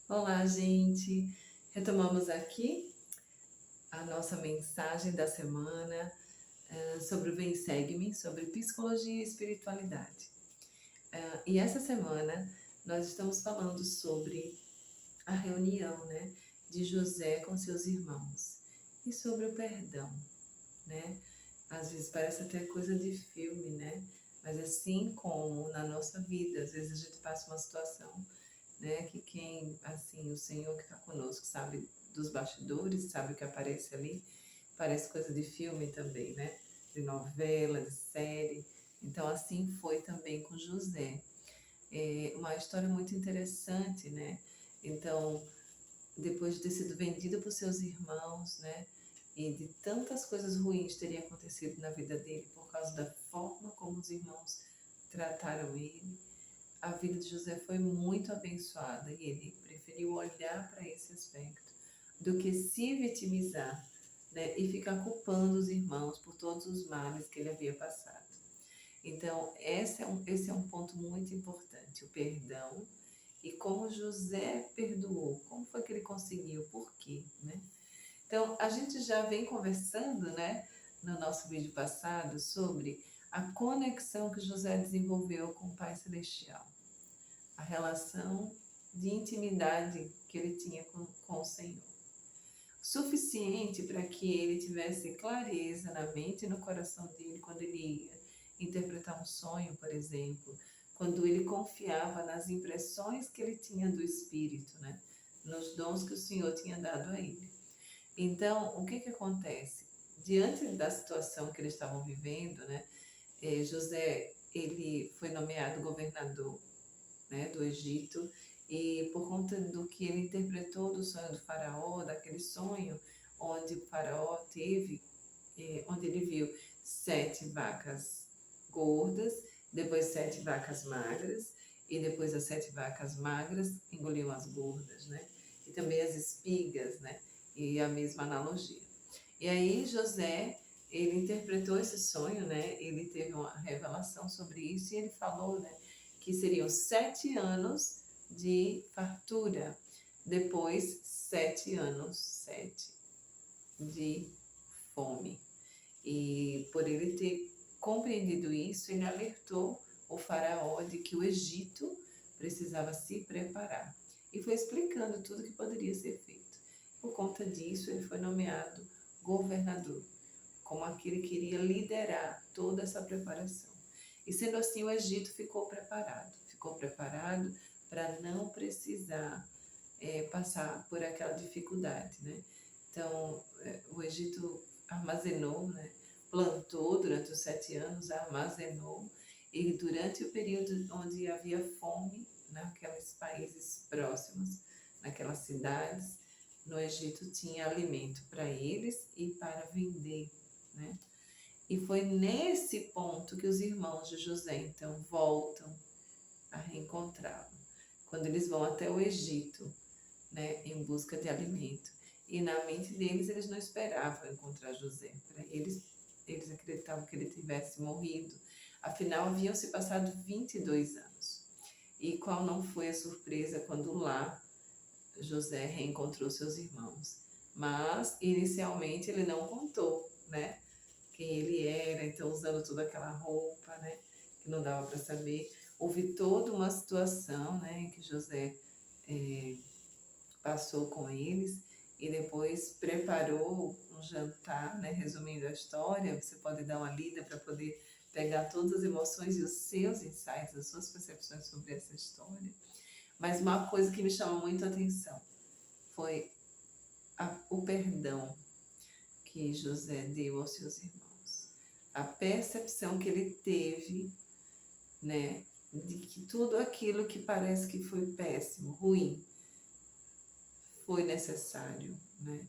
Olá, gente! Retomamos aqui a nossa mensagem da semana sobre o Vem Segue-me, sobre psicologia e espiritualidade. E essa semana nós estamos falando sobre a reunião, né, de José com seus irmãos e sobre o perdão, né? Às vezes parece até coisa de filme, né? Mas assim como na nossa vida, às vezes a gente passa uma situação, né, que quem, assim, o Senhor que está conosco sabe dos bastidores, sabe o que aparece ali, parece coisa de filme também, né? De novela, de série. Então, assim foi também com José. É uma história muito interessante, né? Então, depois de ter sido vendido por seus irmãos, né? E de tantas coisas ruins terem acontecido na vida dele por causa da forma como os irmãos trataram ele, a vida de José foi muito abençoada e ele preferiu olhar para esse aspecto do que se vitimizar, né, e ficar culpando os irmãos por todos os males que ele havia passado. Então, esse é um ponto muito importante, o perdão e como José perdoou, como foi que ele conseguiu, por quê, né? Então, a gente já vem conversando, né, no nosso vídeo passado sobre a conexão que José desenvolveu com o Pai Celestial, a relação de intimidade que ele tinha com o Senhor. Suficiente para que ele tivesse clareza na mente e no coração dele quando ele ia interpretar um sonho, por exemplo, quando ele confiava nas impressões que ele tinha do Espírito, né? Nos dons que o Senhor tinha dado a ele. Então, o que que acontece? Diante da situação que eles estavam vivendo, né? José, ele foi nomeado governador, né, do Egito, e por conta do que ele interpretou do sonho do faraó, daquele sonho onde o faraó teve, onde ele viu 7 vacas gordas, depois 7 vacas magras, e depois as 7 vacas magras engoliam as gordas, né? E também as espigas, né? E a mesma analogia. E aí José, ele interpretou esse sonho, né? Ele teve uma revelação sobre isso e ele falou, né, que seriam 7 anos de fartura, depois 7 anos, 7, de fome. E por ele ter compreendido isso, ele alertou o faraó de que o Egito precisava se preparar. E foi explicando tudo que poderia ser feito. Por conta disso, ele foi nomeado governador, como aquele que iria liderar toda essa preparação. E sendo assim, o Egito ficou preparado para não precisar passar por aquela dificuldade, né? Então, o Egito armazenou, né? Plantou durante os 7 anos, armazenou, e durante o período onde havia fome naqueles países próximos, naquelas cidades, no Egito tinha alimento para eles e para vender, né? E foi nesse ponto que os irmãos de José então voltam a reencontrá-lo, quando eles vão até o Egito, né, em busca de alimento. E na mente deles, eles não esperavam encontrar José. Para eles acreditavam que ele tivesse morrido. Afinal, haviam se passado 22 anos. E qual não foi a surpresa quando lá José reencontrou seus irmãos? Mas, inicialmente, ele não contou, né, quem ele era, então usando toda aquela roupa, né, que não dava para saber. Houve toda uma situação, né, em que José passou com eles e depois preparou um jantar, né? Resumindo a história, você pode dar uma lida para poder pegar todas as emoções e os seus insights, as suas percepções sobre essa história. Mas uma coisa que me chama muito a atenção foi o perdão que José deu aos seus irmãos. A percepção que ele teve, né, de que tudo aquilo que parece que foi péssimo, ruim, foi necessário, né?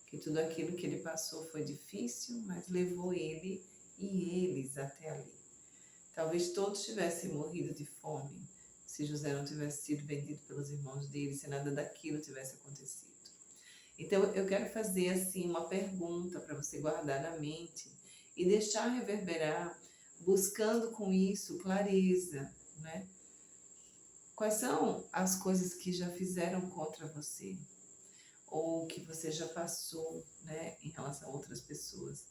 Que tudo aquilo que ele passou foi difícil, mas levou ele e eles até ali. Talvez todos tivessem morrido de fome se José não tivesse sido vendido pelos irmãos dele, se nada daquilo tivesse acontecido. Então eu quero fazer assim uma pergunta para você guardar na mente e deixar reverberar, buscando com isso clareza, né? Quais são as coisas que já fizeram contra você? Ou que você já passou, né, em relação a outras pessoas,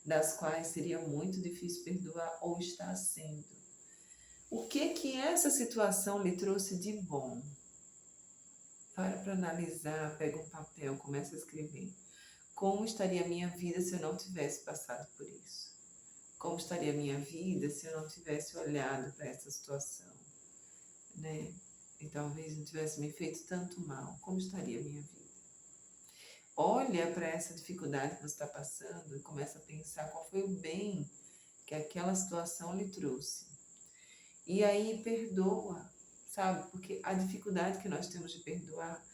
das quais seria muito difícil perdoar ou está sendo? O que essa situação lhe trouxe de bom? Para analisar, pega um papel, começa a escrever. Como estaria a minha vida se eu não tivesse passado por isso? Como estaria a minha vida se eu não tivesse olhado para essa situação, né? E talvez não tivesse me feito tanto mal. Como estaria a minha vida? Olha para essa dificuldade que você está passando e começa a pensar qual foi o bem que aquela situação lhe trouxe. E aí perdoa, sabe? Porque a dificuldade que nós temos de perdoar,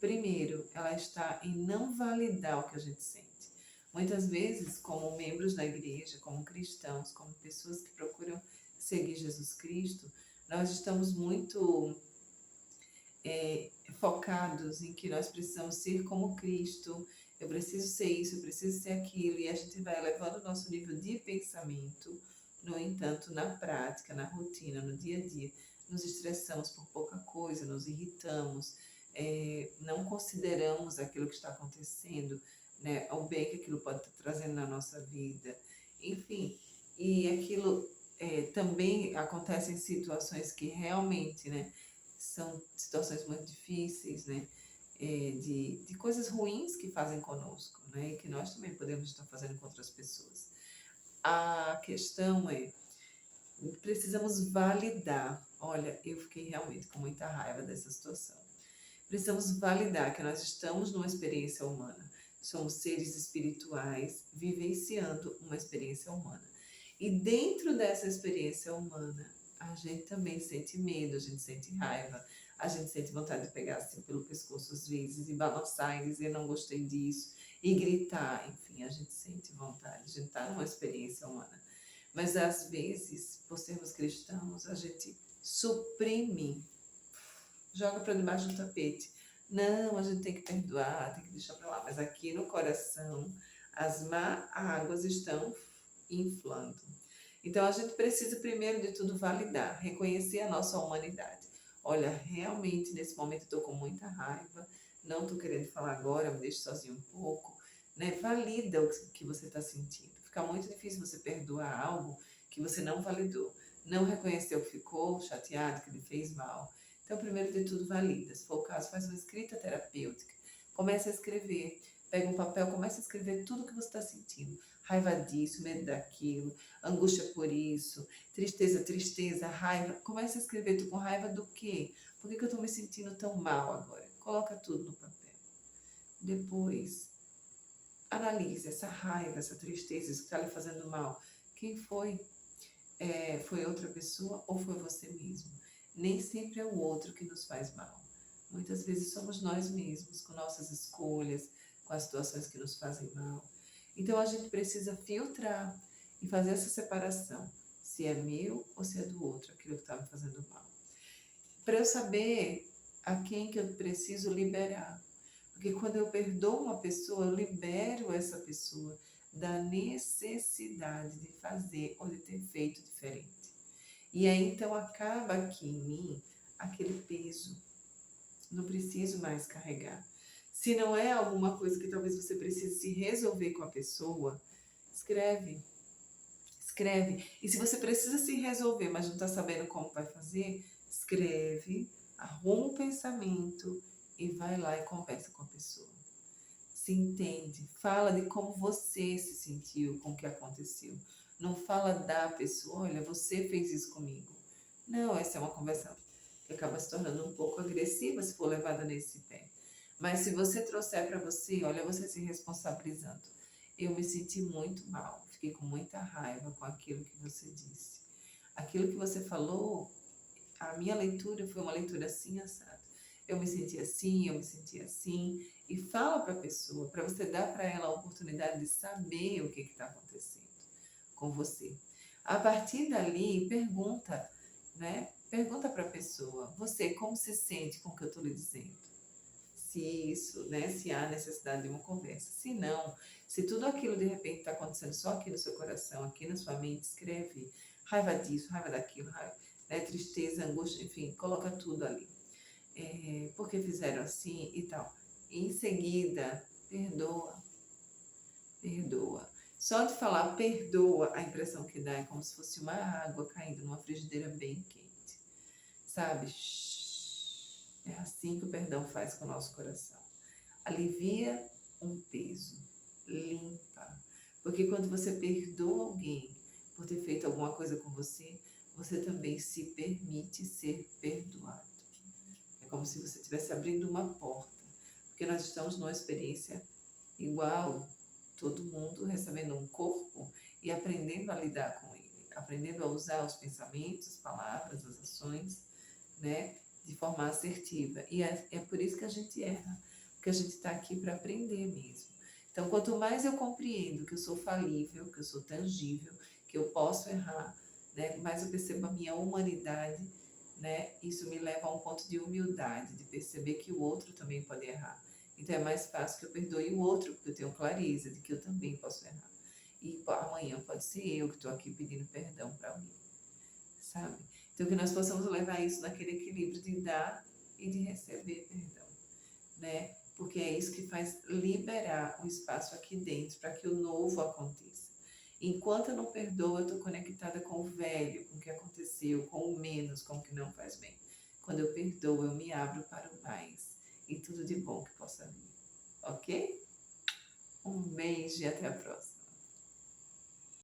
primeiro, ela está em não validar o que a gente sente. Muitas vezes, como membros da igreja, como cristãos, como pessoas que procuram seguir Jesus Cristo, nós estamos muito focados em que nós precisamos ser como Cristo, eu preciso ser isso, eu preciso ser aquilo, e a gente vai elevando o nosso nível de pensamento. No entanto, na prática, na rotina, no dia a dia, nos estressamos por pouca coisa, nos irritamos, não consideramos aquilo que está acontecendo, né, o bem que aquilo pode estar trazendo na nossa vida, enfim, e aquilo também acontece em situações que realmente, né, são situações muito difíceis, né? De coisas ruins que fazem conosco, né? E que nós também podemos estar fazendo com outras pessoas. A questão é, precisamos validar. Olha, eu fiquei realmente com muita raiva dessa situação. Precisamos validar que nós estamos numa experiência humana. Somos seres espirituais vivenciando uma experiência humana. E dentro dessa experiência humana, a gente também sente medo, a gente sente raiva, a gente sente vontade de pegar assim pelo pescoço às vezes e balançar e dizer não gostei disso e gritar. Enfim, a gente sente vontade, a gente está numa experiência humana. Mas às vezes, por sermos cristãos, a gente suprime, joga para debaixo do tapete. Não, a gente tem que perdoar, tem que deixar para lá. Mas aqui no coração, as má águas estão inflando. Então, a gente precisa, primeiro de tudo, validar, reconhecer a nossa humanidade. Olha, realmente, nesse momento, estou com muita raiva, não estou querendo falar agora, me deixe sozinho um pouco. Né? Valida o que você está sentindo. Fica muito difícil você perdoar algo que você não validou. Não reconheceu que ficou chateado, que lhe fez mal. Então, primeiro de tudo, valida. Se for o caso, faz uma escrita terapêutica. Comece a escrever. Pega um papel, comece a escrever tudo o que você está sentindo. Raiva disso, medo daquilo, angústia por isso, tristeza, raiva. Comece a escrever. Tô com raiva do quê? Por que eu estou me sentindo tão mal agora? Coloca tudo no papel. Depois, analise essa raiva, essa tristeza, isso que está lhe fazendo mal. Quem foi? Foi outra pessoa ou foi você mesmo? Nem sempre é o outro que nos faz mal. Muitas vezes somos nós mesmos, com nossas escolhas, com as situações que nos fazem mal. Então a gente precisa filtrar e fazer essa separação, se é meu ou se é do outro, aquilo que está me fazendo mal. Para eu saber a quem que eu preciso liberar. Porque quando eu perdoo uma pessoa, eu libero essa pessoa da necessidade de fazer ou de ter feito diferente. E aí então acaba aqui em mim aquele peso. Não preciso mais carregar. Se não é alguma coisa que talvez você precise se resolver com a pessoa, escreve. Escreve. E se você precisa se resolver, mas não está sabendo como vai fazer, escreve, arruma o pensamento e vai lá e conversa com a pessoa. Se entende, fala de como você se sentiu com o que aconteceu. Não fala da pessoa, olha, você fez isso comigo. Não, essa é uma conversa que acaba se tornando um pouco agressiva se for levada nesse pé. Mas se você trouxer para você, olha, você se responsabilizando. Eu me senti muito mal, fiquei com muita raiva com aquilo que você disse. Aquilo que você falou, a minha leitura foi uma leitura assim, assado. Eu me senti assim, eu me senti assim. E fala para a pessoa, para você dar para ela a oportunidade de saber o que está acontecendo com você. A partir dali, pergunta, né? Pergunta para a pessoa, você como se sente com o que eu estou lhe dizendo? Se isso, né? Se há necessidade de uma conversa. Se não, se tudo aquilo de repente está acontecendo só aqui no seu coração, aqui na sua mente, escreve raiva disso, raiva daquilo, raiva, né? Tristeza, angústia, enfim, coloca tudo ali. porque fizeram assim e tal. E em seguida, perdoa, perdoa. Só de falar perdoa, a impressão que dá é como se fosse uma água caindo numa frigideira bem quente, sabe? É assim que o perdão faz com o nosso coração. Alivia um peso, limpa. Porque quando você perdoa alguém por ter feito alguma coisa com você, você também se permite ser perdoado. É como se você estivesse abrindo uma porta. Porque nós estamos numa experiência igual, todo mundo recebendo um corpo e aprendendo a lidar com ele, aprendendo a usar os pensamentos, as palavras, as ações, né, de forma assertiva. E é por isso que a gente erra, porque a gente está aqui para aprender mesmo. Então, quanto mais eu compreendo que eu sou falível, que eu sou tangível, que eu posso errar, né, mais eu percebo a minha humanidade, né, isso me leva a um ponto de humildade, de perceber que o outro também pode errar. Então, é mais fácil que eu perdoe o outro, porque eu tenho clareza de que eu também posso errar. E amanhã pode ser eu que estou aqui pedindo perdão para alguém, sabe? Então, que nós possamos levar isso naquele equilíbrio de dar e de receber perdão, né? Porque é isso que faz liberar o espaço aqui dentro para que o novo aconteça. Enquanto eu não perdoo, eu estou conectada com o velho, com o que aconteceu, com o menos, com o que não faz bem. Quando eu perdoo, eu me abro para o mais e tudo de bom que possa vir. Ok? Um beijo e até a próxima.